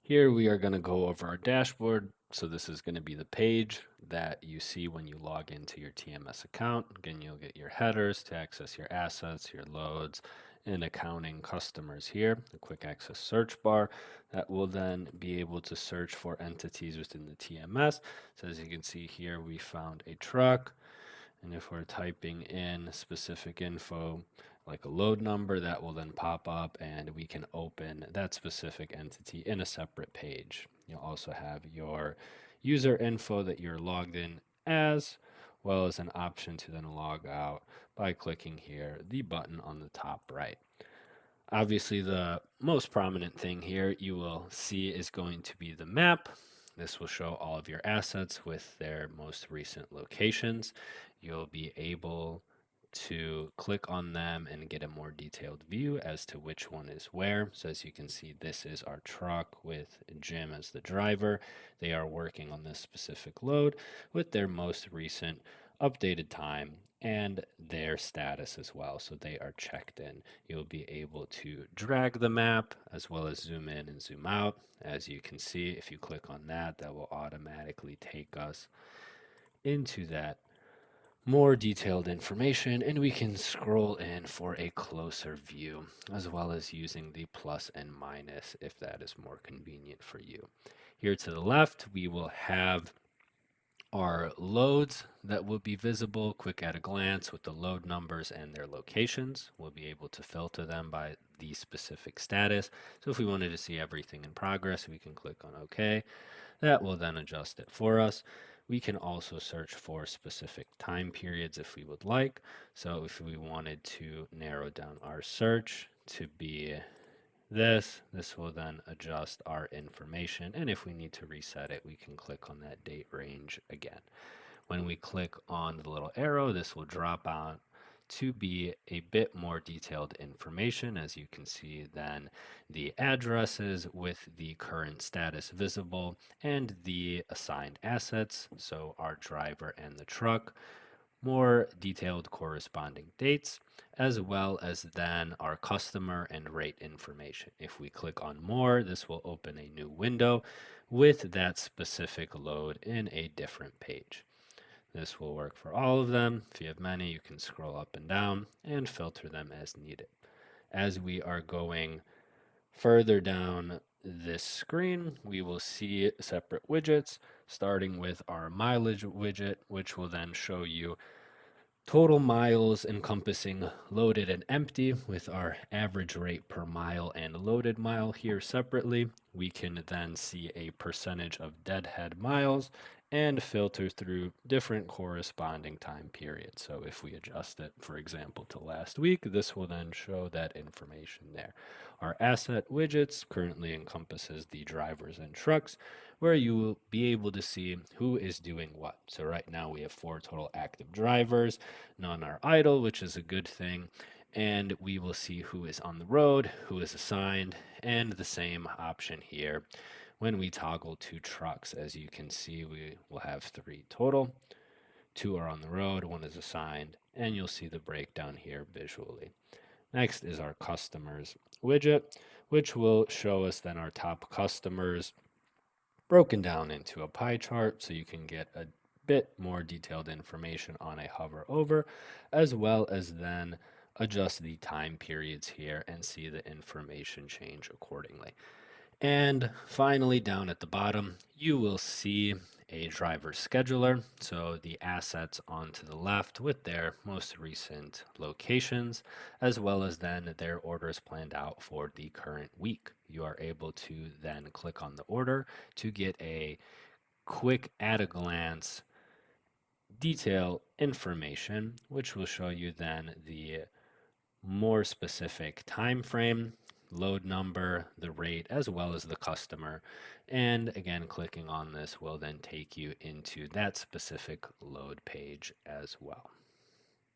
Here we are going to go over our dashboard. So this is going to be the page that you see when you log into your TMS account. Again, you'll get your headers to access your assets, your loads, and accounting customers here. A quick access search bar that will then be able to search for entities within the TMS. So as you can see here, we found a truck. And if we're typing in specific info, like a load number, that will then pop up and we can open that specific entity in a separate page. You'll also have your user info that you're logged in as, well as an option to then log out by clicking here, the button on the top right. Obviously, the most prominent thing here you will see is going to be the map. This will show all of your assets with their most recent locations. You'll be able to click on them and get a more detailed view as to which one is where. So as you can see, this is our truck with Jim as the driver. They are working on this specific load with their most recent updated time and their status as well. So they are checked in. You'll be able to drag the map as well as zoom in and zoom out. As you can see, if you click on that, that will automatically take us into that more detailed information, and we can scroll in for a closer view, as well as using the plus and minus if that is more convenient for you. Here to the left, we will have our loads that will be visible quick at a glance with the load numbers and their locations. We'll be able to filter them by the specific status. So if we wanted to see everything in progress, we can click on OK. That will then adjust it for us. We can also search for specific time periods if we would like. So if we wanted to narrow down our search to be this will then adjust our information. And if we need to reset it, we can click on that date range again. When we click on the little arrow, this will drop out to be a bit more detailed information. As you can see, then the addresses with the current status visible and the assigned assets, so our driver and the truck, more detailed corresponding dates, as well as then our customer and rate information. If we click on more, this will open a new window with that specific load in a different page. This will work for all of them. If you have many, you can scroll up and down and filter them as needed. As we are going further down this screen, we will see separate widgets, starting with our mileage widget, which will then show you total miles encompassing loaded and empty with our average rate per mile and loaded mile here separately. We can then see a percentage of deadhead miles and filter through different corresponding time periods. So if we adjust it, for example, to last week, this will then show that information there. Our asset widgets currently encompasses the drivers and trucks, where you will be able to see who is doing what. So right now we have 4 total active drivers, none are idle, which is a good thing. And we will see who is on the road, who is assigned, and the same option here when we toggle to trucks. As you can see, we will have 3 total. 2 are on the road, 1 is assigned, and you'll see the breakdown here visually. Next is our customers widget, which will show us then our top customers broken down into a pie chart so you can get a bit more detailed information on a hover over, as well as then adjust the time periods here and see the information change accordingly. And finally, down at the bottom, you will see a driver scheduler. So the assets onto the left with their most recent locations, as well as then their orders planned out for the current week. You are able to then click on the order to get a quick at a glance detail information, which will show you then the more specific time frame, load number, the rate, as well as the customer. And again, clicking on this will then take you into that specific load page as well.